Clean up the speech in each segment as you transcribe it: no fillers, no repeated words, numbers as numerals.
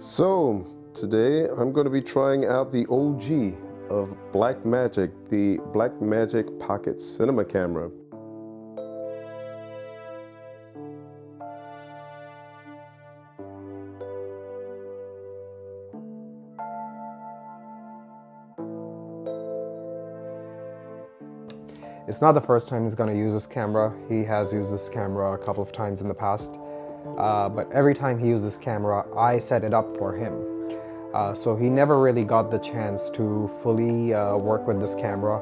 So today I'm going to be trying out the OG of Blackmagic, the Blackmagic Pocket Cinema Camera. It's not the first time he's going to use this camera. He has used this camera a couple of times in the past. But every time he uses this camera, I set it up for him. So he never really got the chance to fully work with this camera.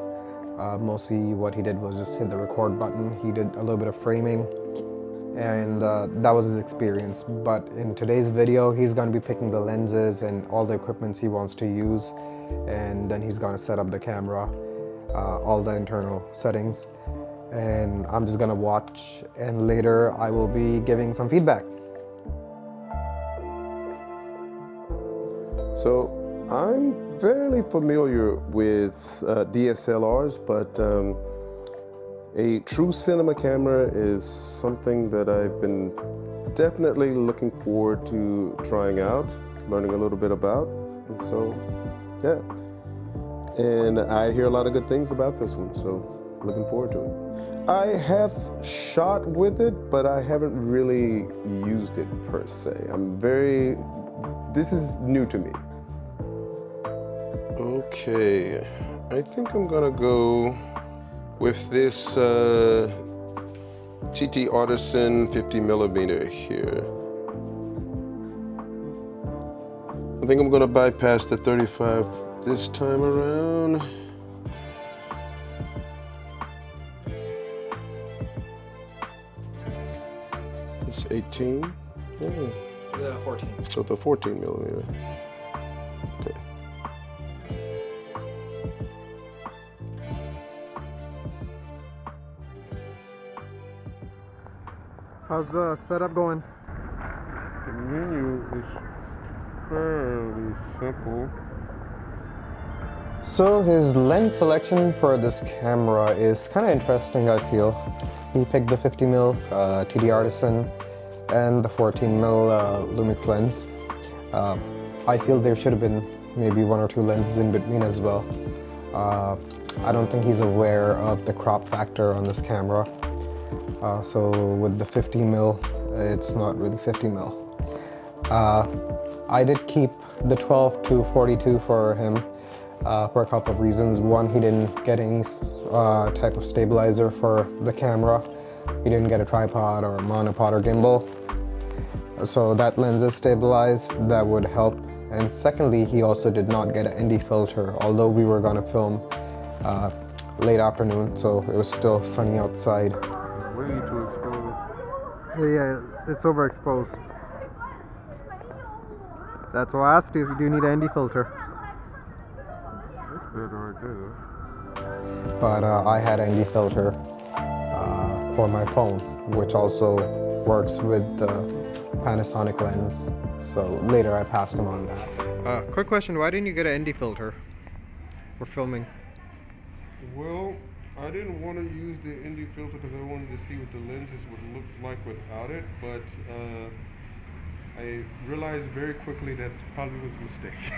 Mostly what he did was just hit the record button. He did a little bit of framing, and that was his experience. But in today's video, he's going to be picking the lenses and all the equipments he wants to use, and then he's going to set up the camera, all the internal settings. And I'm just gonna watch, and later I will be giving some feedback. So I'm fairly familiar with DSLRs, but a true cinema camera is something that I've been definitely looking forward to trying out, learning a little bit about, and so yeah. And I hear a lot of good things about this one, so looking forward to it. I have shot with it, but I haven't really used it per se. This is new to me. Okay, I think I'm gonna go with this TT Artisan 50mm here. I think I'm gonna bypass the 35 this time around. It's 18? Yeah, 14. So the 14mm. Okay. How's the setup going? The menu is fairly simple. So his lens selection for this camera is kind of interesting, I feel. He picked the 50mm TD Artisan and the 14mm Lumix lens. I feel there should have been maybe one or two lenses in between as well. I don't think he's aware of the crop factor on this camera. So with the 50mm, it's not really 50mm. I did keep the 12 to 42 for him. For a couple of reasons. One, he didn't get any type of stabilizer for the camera. He didn't get a tripod or monopod or gimbal. So that lens is stabilized, that would help. And secondly, he also did not get an ND filter, although we were gonna film late afternoon, so it was still sunny outside. Way too exposed. Yeah, it's overexposed. That's why I asked you if you do need an ND filter. But I had an ND filter for my phone, which also works with the Panasonic lens. So later I passed him on that. Quick question, why didn't you get an ND filter for filming? Well, I didn't want to use the ND filter because I wanted to see what the lenses would look like without it, but I realized very quickly that probably was a mistake.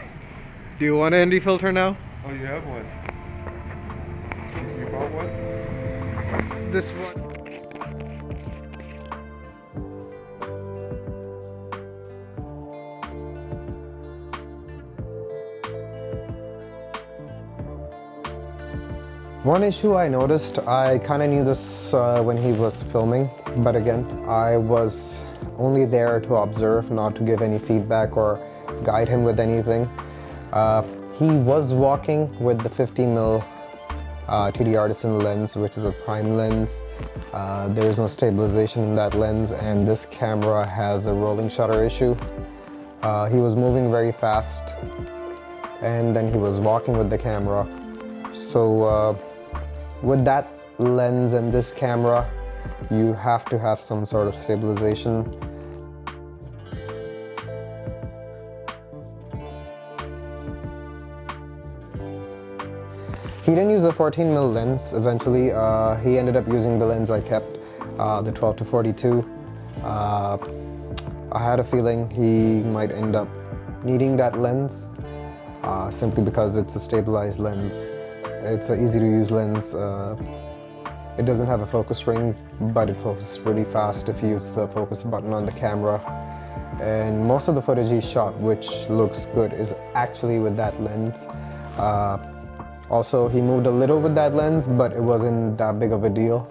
Do you want an ND filter now? Oh, you have one? You bought one? This one. One issue I noticed, I kind of knew this when he was filming, but again, I was only there to observe, not to give any feedback or guide him with anything. He was walking with the 50mm TD Artisan lens, which is a prime lens. There is no stabilization in that lens, and this camera has a rolling shutter issue. He was moving very fast, and then he was walking with the camera. So with that lens and this camera, you have to have some sort of stabilization. He didn't use a 14mm lens eventually. He ended up using the lens I kept, the 12 to 42. I had a feeling he might end up needing that lens, simply because it's a stabilized lens. It's an easy to use lens. It doesn't have a focus ring, but it focuses really fast if you use the focus button on the camera. And most of the footage he shot, which looks good, is actually with that lens. Also, he moved a little with that lens, but it wasn't that big of a deal.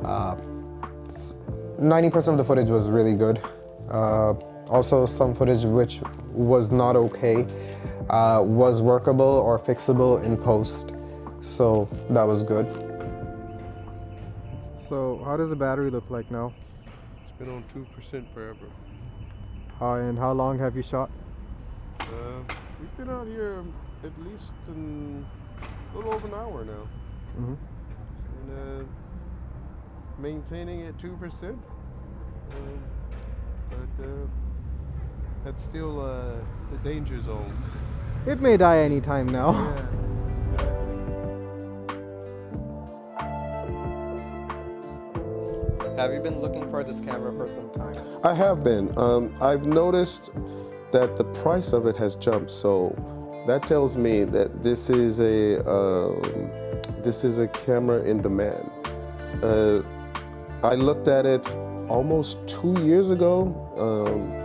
90% of the footage was really good. Also, some footage which was not okay was workable or fixable in post, so that was good. So, how does the battery look like now? It's been on 2% forever. And how long have you shot? We've been out here at least a little over an hour now. Mm-hmm. And maintaining it 2%. But that's still the danger zone. It may die any time now. Yeah, exactly. Have you been looking for this camera for some time? I have been. I've noticed that the price of it has jumped, so that tells me that this is a camera in demand. I looked at it almost 2 years ago,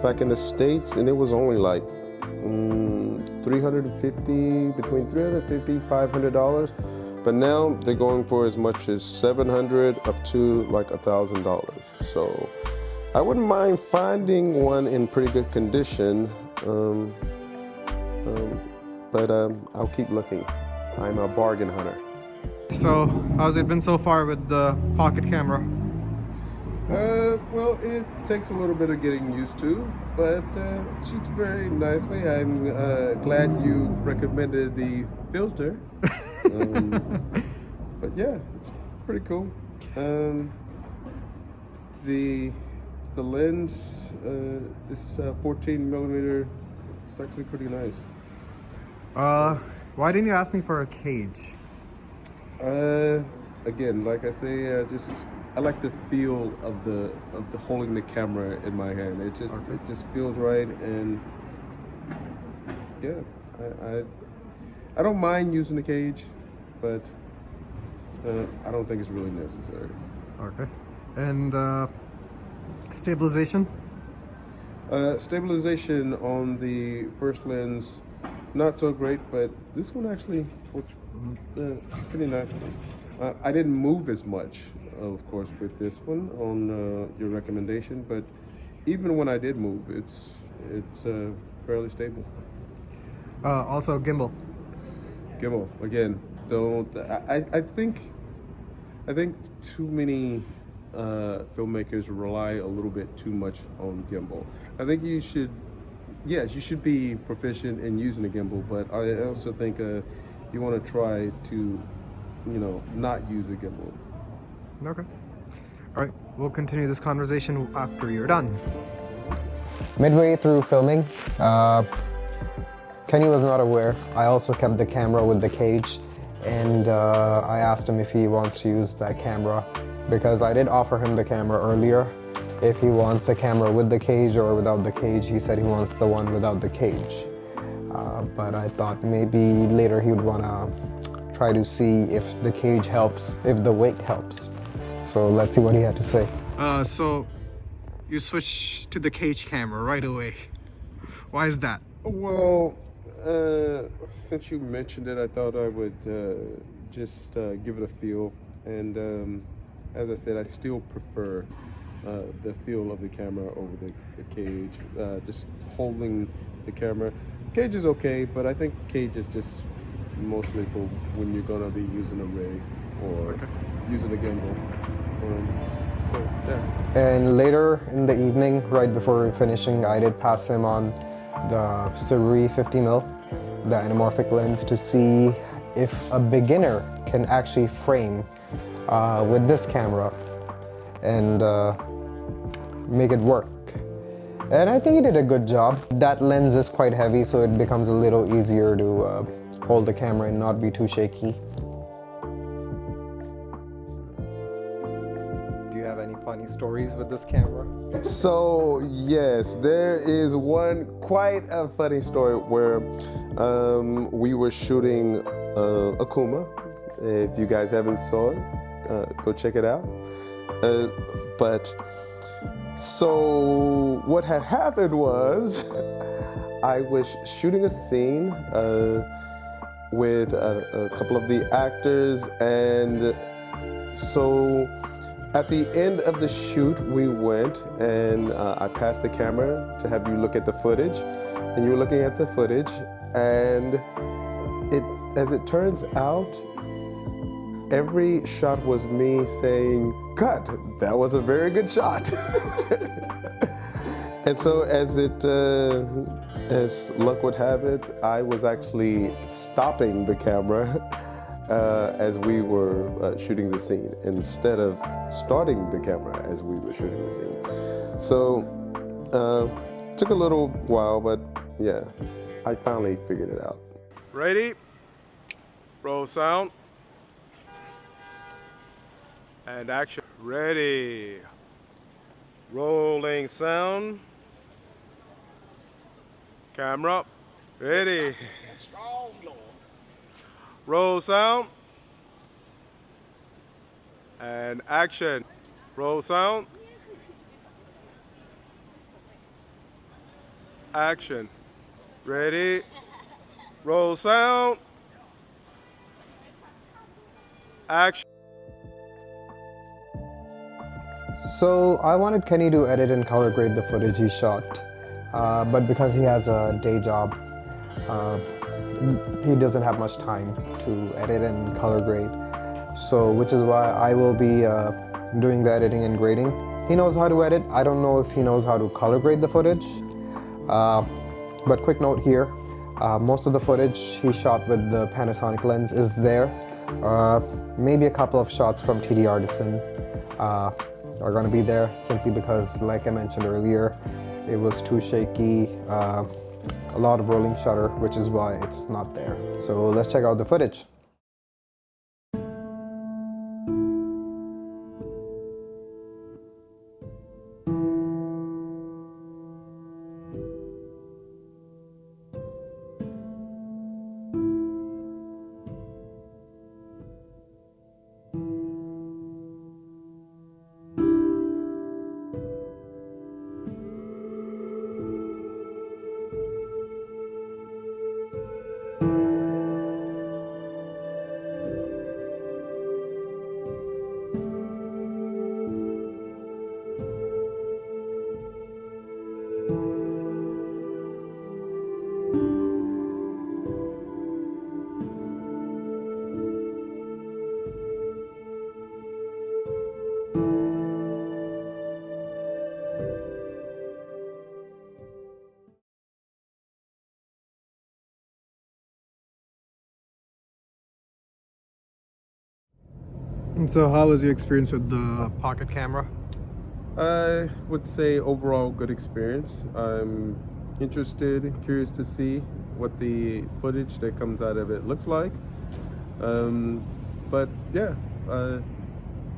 back in the States, and it was only like between $350, $500. But now they're going for as much as $700 up to like $1,000. So I wouldn't mind finding one in pretty good condition, but I'll keep looking. I'm a bargain hunter. So, how's it been so far with the pocket camera? Well, it takes a little bit of getting used to, but it shoots very nicely. I'm glad you recommended the filter. But yeah, it's pretty cool. The lens, this 14 millimeter, it's actually pretty nice. Why didn't you ask me for a cage? Again, like I say, I like the feel of the holding the camera in my hand. It just feels right, and yeah, I don't mind using the cage, but I don't think it's really necessary. Okay. And stabilization? Stabilization on the first lens, not so great, but this one actually works pretty nicely. I didn't move as much, of course, with this one on your recommendation, but even when I did move, it's fairly stable. Also gimbal. Gimbal, again, don't. I think too many filmmakers rely a little bit too much on gimbal. I think you should be proficient in using a gimbal, but I also think you want to try to, not use a gimbal. Okay. All right, we'll continue this conversation after you're done. Midway through filming, Kenny was not aware. I also kept the camera with the cage, and I asked him if he wants to use that camera, because I did offer him the camera earlier. If he wants a camera with the cage or without the cage, he said he wants the one without the cage. But I thought maybe later he would want to try to see if the cage helps, if the weight helps. So let's see what he had to say. So you switched to the cage camera right away. Why is that? Well, since you mentioned it, I thought I would just give it a feel. And as I said, I still prefer the feel of the camera over the cage. Just holding the camera. Cage is okay, but I think the cage is just mostly for when you're gonna be using a rig or using a gimbal. So, yeah. And later in the evening, right before we were finishing, I did pass him on the Suri 50mm, the anamorphic lens, to see if a beginner can actually frame with this camera and make it work. And I think he did a good job. That lens is quite heavy, so it becomes a little easier to hold the camera and not be too shaky. Do you have any funny stories with this camera? So yes, there is one quite a funny story where we were shooting Akuma. If you guys haven't saw it, go check it out. But so what had happened was I was shooting a scene with a couple of the actors, and so at the end of the shoot we went and I passed the camera to have you look at the footage, and you were looking at the footage, and as it turns out, every shot was me saying, "Cut, that was a very good shot." And so as luck would have it, I was actually stopping the camera as we were shooting the scene instead of starting the camera as we were shooting the scene. So took a little while, but yeah, I finally figured it out. Ready? Roll sound. And action. Ready. Rolling sound. Camera. Ready. Roll sound. And action. Roll sound. Action. Ready. Roll sound. Action. So I wanted Kenny to edit and color grade the footage he shot, but because he has a day job, he doesn't have much time to edit and color grade. So which is why I will be doing the editing and grading. He knows how to edit. I don't know if he knows how to color grade the footage. But quick note here, most of the footage he shot with the Panasonic lens is there. Maybe a couple of shots from TD Artisan are going to be there simply because, like I mentioned earlier, it was too shaky, a lot of rolling shutter, which is why it's not there. So let's check out the footage. And so how was your experience with the pocket camera? I would say overall good experience. I'm interested, curious to see what the footage that comes out of it looks like. But yeah,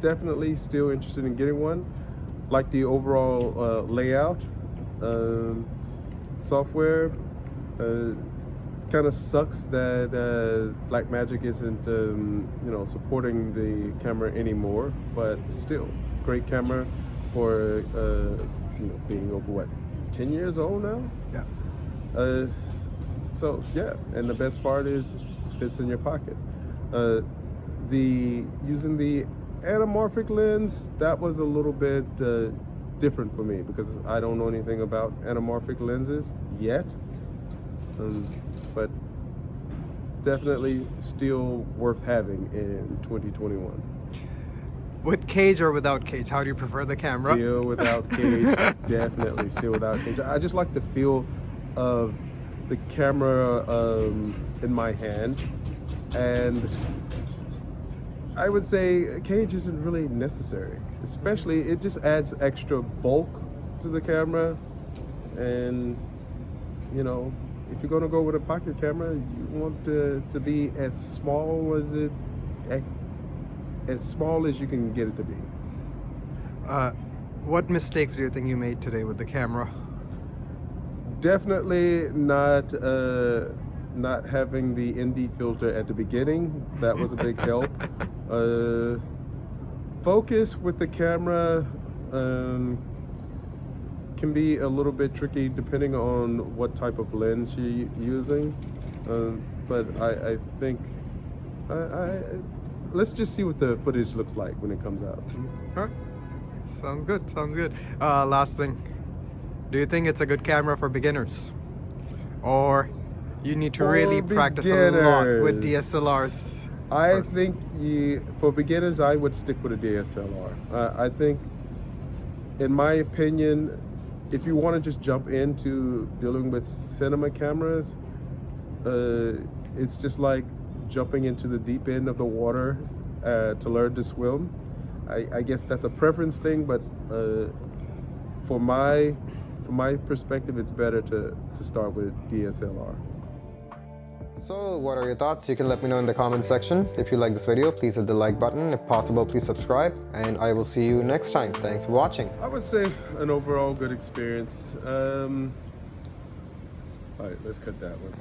definitely still interested in getting one. Like the overall layout, software. Kind of sucks that Blackmagic isn't supporting the camera anymore, but still, it's a great camera for being over what, 10 years old now? Yeah. So yeah, and the best part is it fits in your pocket. Using the anamorphic lens, that was a little bit different for me because I don't know anything about anamorphic lenses yet. But definitely still worth having in 2021. With cage or without cage, how do you prefer the camera? Still without cage, definitely still without cage. I just like the feel of the camera in my hand, and I would say a cage isn't really necessary. Especially, it just adds extra bulk to the camera, and if you're going to go with a pocket camera, you want to be as small as you can get it to be. What mistakes do you think you made today with the camera? Definitely not having the ND filter at the beginning. That was a big help. Focus with the camera can be a little bit tricky depending on what type of lens you're using. But I think let's just see what the footage looks like when it comes out. All right. Sounds good. Sounds good. Last thing. Do you think it's a good camera for beginners? Or you need to really practice a lot with DSLRs? I think for beginners, I would stick with a DSLR. I think, in my opinion, if you want to just jump into dealing with cinema cameras, it's just like jumping into the deep end of the water to learn to swim. I guess that's a preference thing, but from my perspective, it's better to start with DSLR. So what are your thoughts? You can let me know in the comment section. If you like this video, please hit the like button. If possible, please subscribe, and I will see you next time. Thanks for watching. I would say an overall good experience. All right, let's cut that one.